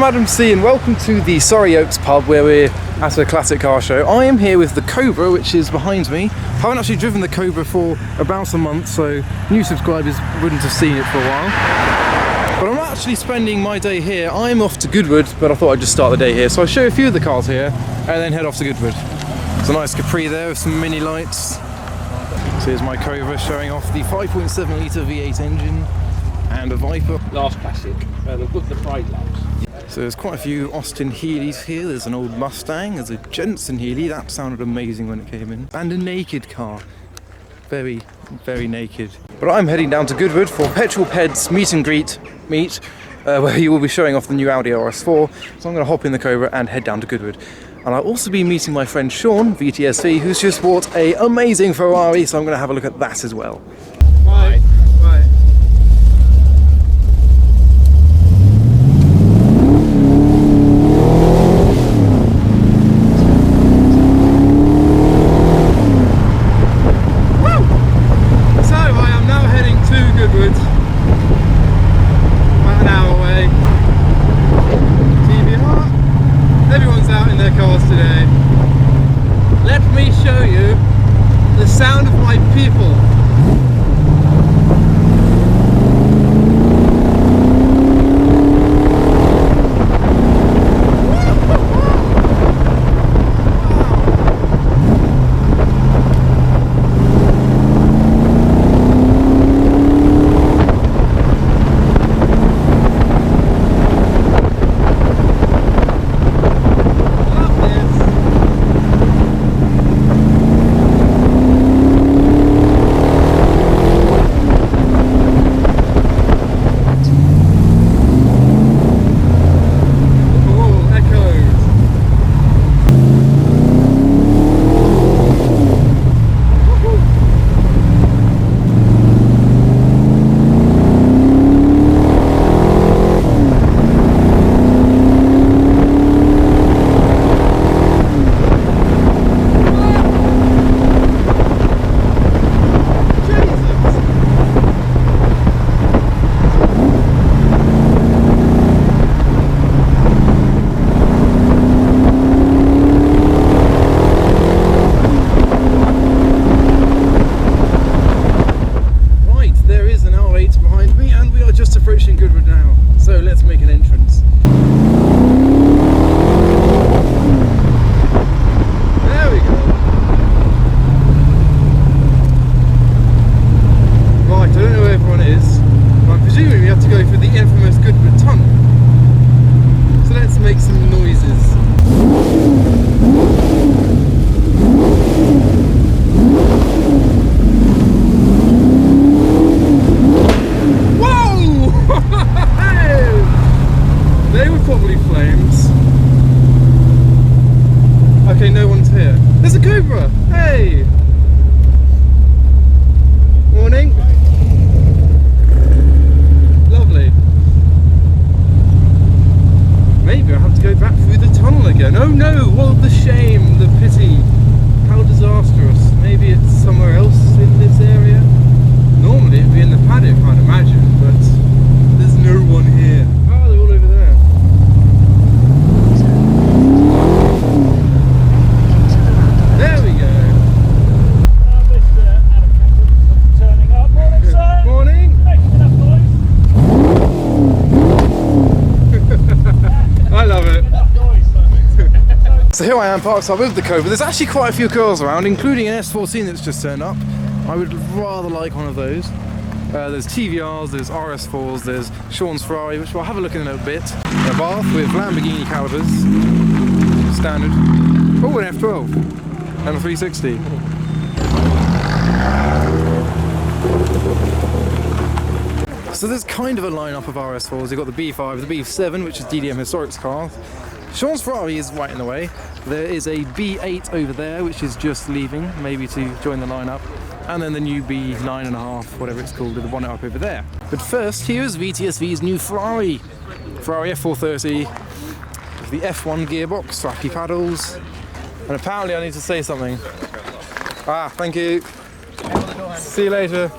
I'm Adam C and welcome to the Surrey Oaks pub where we're at a classic car show. I am here with the Cobra, which is behind me. I haven't actually driven the Cobra for about a month, so new subscribers wouldn't have seen it for a while. But I'm not actually spending my day here. I'm off to Goodwood, but I thought I'd just start the day here. So I'll show you a few of the cars here and then head off to Goodwood. There's a nice Capri there with some mini lights. So here's my Cobra showing off the 5.7 litre V8 engine and a Viper. Last classic, the Pride Labs. So there's quite a few Austin Healey's here. There's an old Mustang, there's a Jensen Healey, that sounded amazing when it came in. And a naked car. Very, very naked. But I'm heading down to Goodwood for Petrol Ped's meet and greet where he will be showing off the new Audi RS4. So I'm going to hop in the Cobra and head down to Goodwood. And I'll also be meeting my friend Sean, VTSV, who's just bought an amazing Ferrari, so I'm going to have a look at that as well. Bye. Bye. So I am now heading to Goodwood, about an hour away. Everyone's out in their cars today. Let me show you the sound of my people. Goodwood now, so let's make an entrance. There we go. Right, I don't know where everyone is. I'm presuming we have to go through the infamous Goodwood tunnel. So let's make some noises. They were probably flames. Okay, no one's here. There's a Cobra! Hey! Morning. Lovely. Maybe I have to go back through the tunnel again. Oh no! What the shame, the pity. How disastrous. Maybe it's somewhere else in this area. Normally it'd be in the paddock, I'd imagine, but there's no one here. Oh, they're all over there. There we go. Mr. Adam turning up. Morning, sir. Morning. Making enough noise. I love it. Enough noise. So here I am parked up with the Cobra. There's actually quite a few cars around, including an S14 that's just turned up. I would rather like one of those. There's TVRs, there's RS4s, there's Sean's Ferrari, which we'll have a look in a bit. A Bath with Lamborghini calipers, standard. Oh, an F12 and a 360. So there's kind of a lineup of RS4s. You've got the B5, the B7, which is DDM Historics car. Sean's Ferrari is right in the way. There is a B8 over there, which is just leaving, maybe to join the lineup. And then the new B9.5, whatever it's called, with the bonnet up over there. But first, here's VTSV's new Ferrari F430, with the F1 gearbox, strappy paddles, and apparently I need to say something. Ah, thank you. See you later.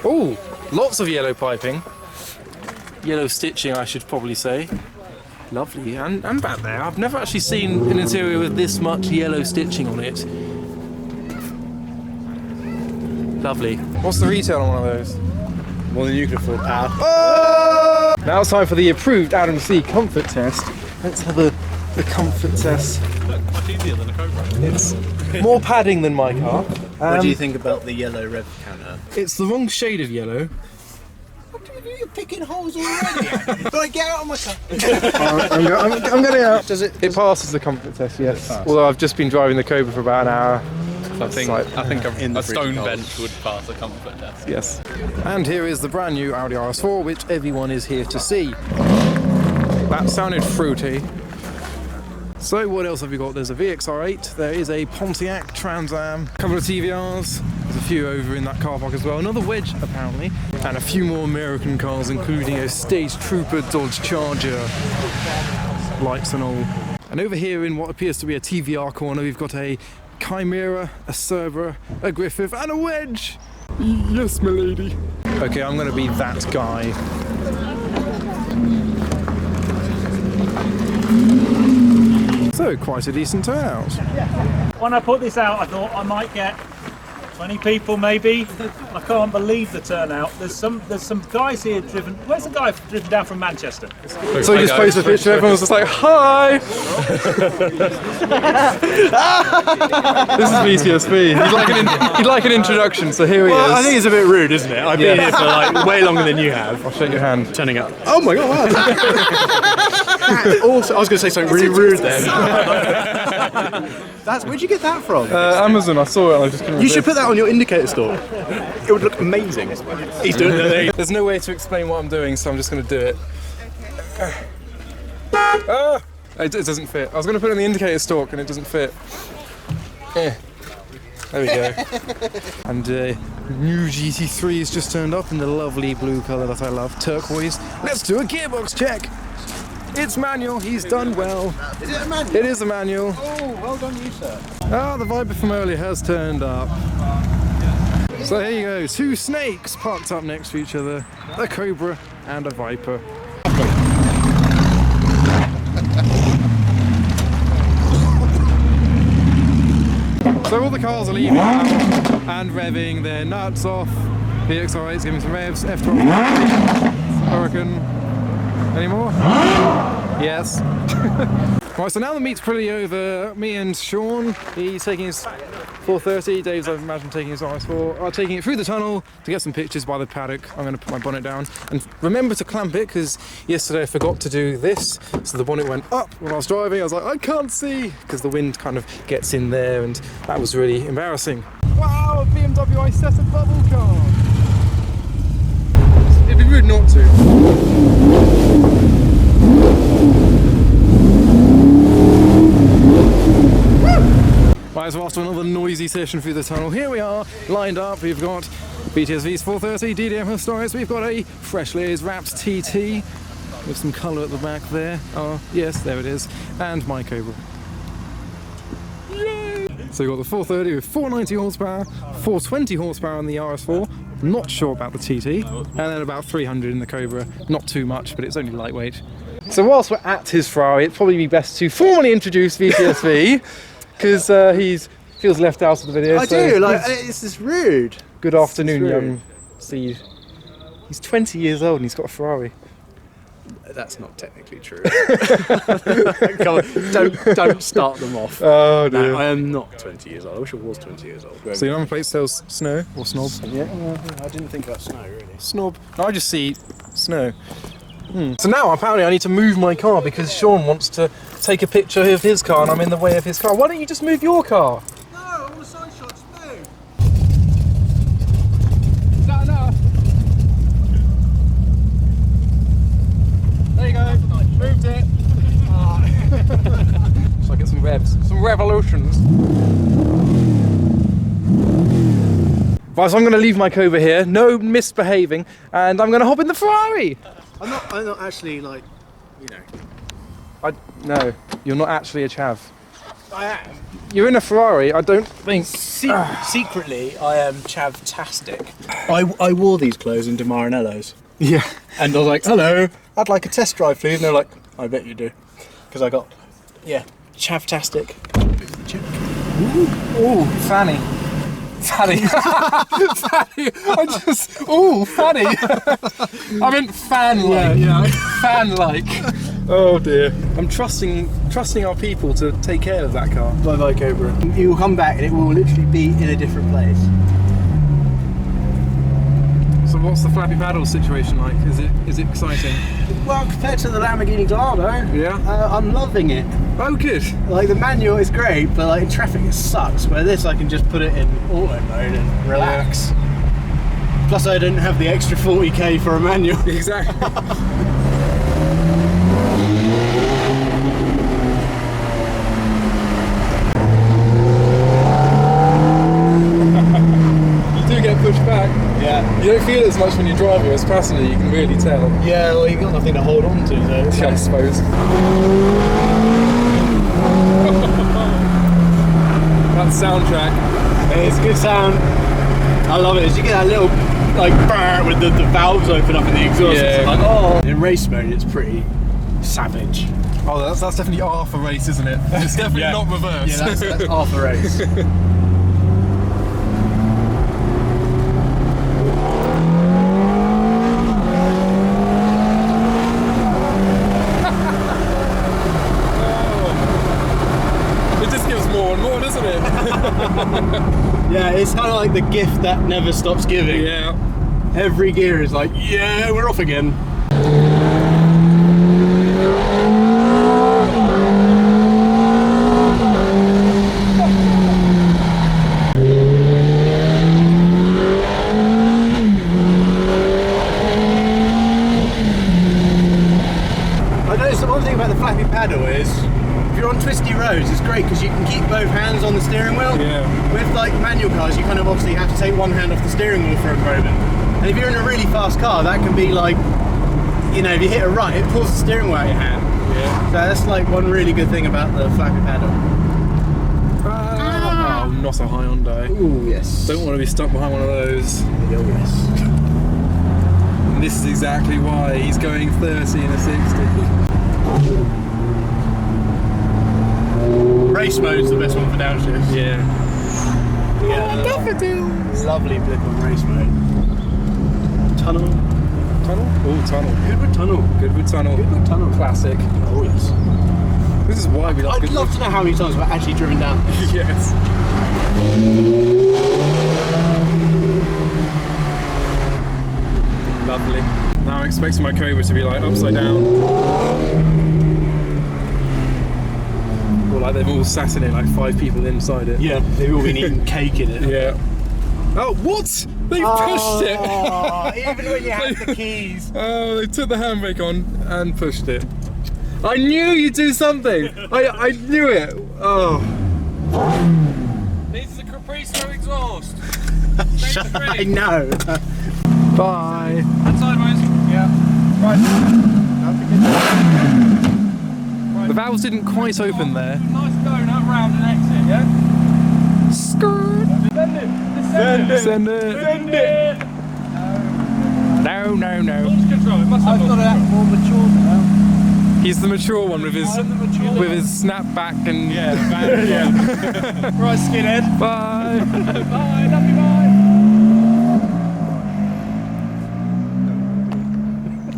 Oh, lots of yellow piping. Yellow stitching, I should probably say. Lovely, and back there. I've never actually seen an interior with this much yellow stitching on it. Lovely. What's the retail on one of those? More than you can afford, pal. Oh! Now it's time for the approved Adam C comfort test. Let's have the comfort test. Look, much easier than a Cobra. It's more padding than my car. What do you think about the yellow rev counter? It's the wrong shade of yellow. You're picking holes already. Right, get out of my car. I'm getting out. Does it? It passes the comfort test, yes. Although I've just been driving the Cobra for about an hour. I think in the a stone freezing bench would pass a comfort test. Yes. And here is the brand new Audi RS4, which everyone is here to see. That sounded fruity. So what else have we got? There's a VXR8, there is a Pontiac Trans Am, a couple of TVRs, there's a few over in that car park as well, another Wedge apparently, and a few more American cars including a State Trooper Dodge Charger, lights and all. And over here in what appears to be a TVR corner we've got a Chimera, a Cerberus, a Griffith and a Wedge! Yes, my lady. Okay, I'm gonna be that guy. So, quite a decent turnout. When I put this out, I thought I might get 20 people maybe. I can't believe the turnout. There's some guys here driven. Where's the guy driven down from Manchester? So he just posted a picture, everyone was just like, hi! This is VTSV. He'd like an introduction, so here he is. I think it's a bit rude, isn't it? I've been here for like way longer than you have. I'll shake your hand. Turning up. Oh my god, wow. Also, I was going to say something really rude then. Where'd you get that from? Amazon, I saw it and I just couldn't You should resist. put that on your indicator store. It would look amazing. He's doing it. There's no way to explain what I'm doing, so I'm just going to do it. Ah! It doesn't fit. I was going to put it on the indicator stalk and it doesn't fit. There we go. And new GT3 has just turned up in the lovely blue colour that I love, turquoise. Let's do a gearbox check. It's manual, he's done well. Is it a manual? It is a manual. Oh, well done you, sir. Ah, the Viper from earlier has turned up. So here you go, two snakes parked up next to each other, a Cobra and a Viper. So all the cars are leaving now and revving their nuts off. The XR8's giving some revs, F12, Hurricane. Any more? Yes. Right, so now the meet's pretty over. Me and Sean, he's taking his 430, Dave's, I imagine, taking his RS4, are taking it through the tunnel to get some pictures by the paddock. I'm going to put my bonnet down and remember to clamp it because yesterday I forgot to do this, so the bonnet went up when I was driving. I was like, I can't see, because the wind kind of gets in there and that was really embarrassing. Wow, a BMW i7 bubble car! It'd be rude not to. Right, so after another noisy session through the tunnel, here we are, lined up. We've got VTSV's 430, DDM Historics, we've got a freshly wrapped TT with some colour at the back there. Oh, yes, there it is. And my Cobra. Yay! So you've got the 430 with 490 horsepower, 420 horsepower on the RS4, not sure about the TT, and then about 300 in the Cobra. Not too much, but it's only lightweight. So whilst we're at his Ferrari, it'd probably be best to formally introduce VTSV, because he feels left out of the video. I do, like, it's just rude. Good afternoon, young Steve. He's 20 years old and he's got a Ferrari. That's not technically true. Come on, don't start them off. Oh dear. No, I am not 20 years old. I wish I was 20 years old. So your number plate says snow or snob? Yeah, I didn't think about snow really. Snob. No, I just see snow. So now apparently I need to move my car because Sean wants to take a picture of his car and I'm in the way of his car. Why don't you just move your car? No, I want a side shot, just move. Is that enough? There you go. Moved it. So I get some revs, some revolutions. Right, so I'm going to leave my Cobra here, no misbehaving, and I'm going to hop in the Ferrari. I'm not actually like, you know. No, you're not actually a chav. I am. You're in a Ferrari, I don't think. Secretly, I am chavtastic. I wore these clothes into Maranello's. Yeah. And I was like, hello, I'd like a test drive please. And they're like, I bet you do. because I got, yeah, chavtastic. Ooh, fanny. Fanny. Fanny. I just. Ooh, fanny. I meant fan-like. Yeah. Fan-like. Oh dear. I'm trusting our people to take care of that car. Bye-bye, Cobra. You will come back and it will literally be in a different place. So what's the flappy paddle situation like? Is it exciting? Well, compared to the Lamborghini Gallardo, Yeah. I'm loving it. Oh, good. Like the manual is great, but like in traffic it sucks. Where this, I can just put it in auto mode and relax. Plus, I didn't have the extra 40k for a manual. Exactly. You do get pushed back. Yeah. You don't feel it as much when you're driving as passenger. You can really tell. Yeah, well, you got nothing to hold on to, though. I suppose. That soundtrack. It's a good sound. I love it. As you get that little like brr, with the valves open up in the exhaust. Yeah. It's like, oh. In race mode, it's pretty savage. Oh, that's definitely R for race, isn't it? It's definitely Yeah. not reverse. Yeah, that's half the race. It just gives more and more, doesn't it? Yeah, it's kind of like the gift that never stops giving. Yeah. Every gear is like, yeah, we're off again. I noticed the one thing about the flappy paddle is, if you're on twisty roads, it's great because you can keep both hands on the steering wheel. Yeah. With like manual cars, you kind of obviously have to take one hand off the steering wheel for a moment. And if you're in a really fast car, that can be like, you know, if you hit a right, it pulls the steering wheel out of your hand. Yeah. So that's like one really good thing about the flappy paddle. Oh, not a Hyundai. Ooh, yes. Don't want to be stuck behind one of those. Oh, yes. And this is exactly why he's going 30 in a 60. Race mode's the best one for downshifts. Yeah. Yeah. Daffodils. Lovely blip on race mode. Tunnel. Tunnel? Oh, tunnel. Goodwood Tunnel. Goodwood Tunnel. Goodwood Tunnel. Classic. Oh, yes. This is why we love I'd Goodwood. love to know how many times we've actually driven down this. Yes. Lovely. Now I'm expecting my Cobra to be like upside down. Or like they've all sat in it, like 5 people inside it. Yeah, they've all been eating cake in it. Yeah. Oh, what? They pushed it! Oh, even when you have the keys. Oh, they took the handbrake on and pushed it. I knew you'd do something! I knew it! Oh. Needs the Caprice no exhaust. I know. Bye! And sideways. Yeah. The valves didn't quite open there. Nice donut round and exit, yeah? Skirt! Send it. Send it! Send it. No, no, no. Launch control. It must have launch control. more mature now. He's the mature one with his snapback and Yeah. Right, skinhead. bye. Bye. Love you. Bye.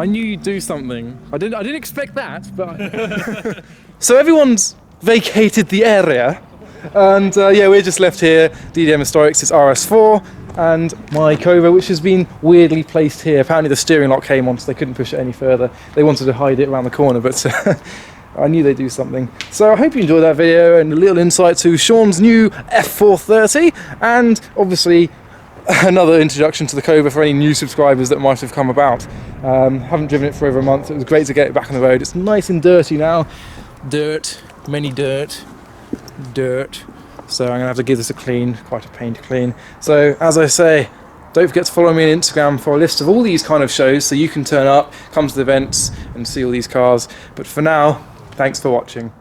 I knew you'd do something. I didn't expect that, but. So everyone's vacated the area, and yeah, we're just left here. DDM Historics is RS4, and my Cobra, which has been weirdly placed here. Apparently the steering lock came on, so they couldn't push it any further. They wanted to hide it around the corner, but I knew they'd do something. So I hope you enjoyed that video and a little insight to Sean's new F430, and obviously another introduction to the Cobra for any new subscribers that might have come about. Haven't driven it for over a month. It was great to get it back on the road. It's nice and dirty now. Dirt, many dirt. So I'm gonna have to give this a clean, quite a pain to clean. So as I say, don't forget to follow me on Instagram for a list of all these kind of shows so you can turn up, come to the events and see all these cars. But for now, thanks for watching.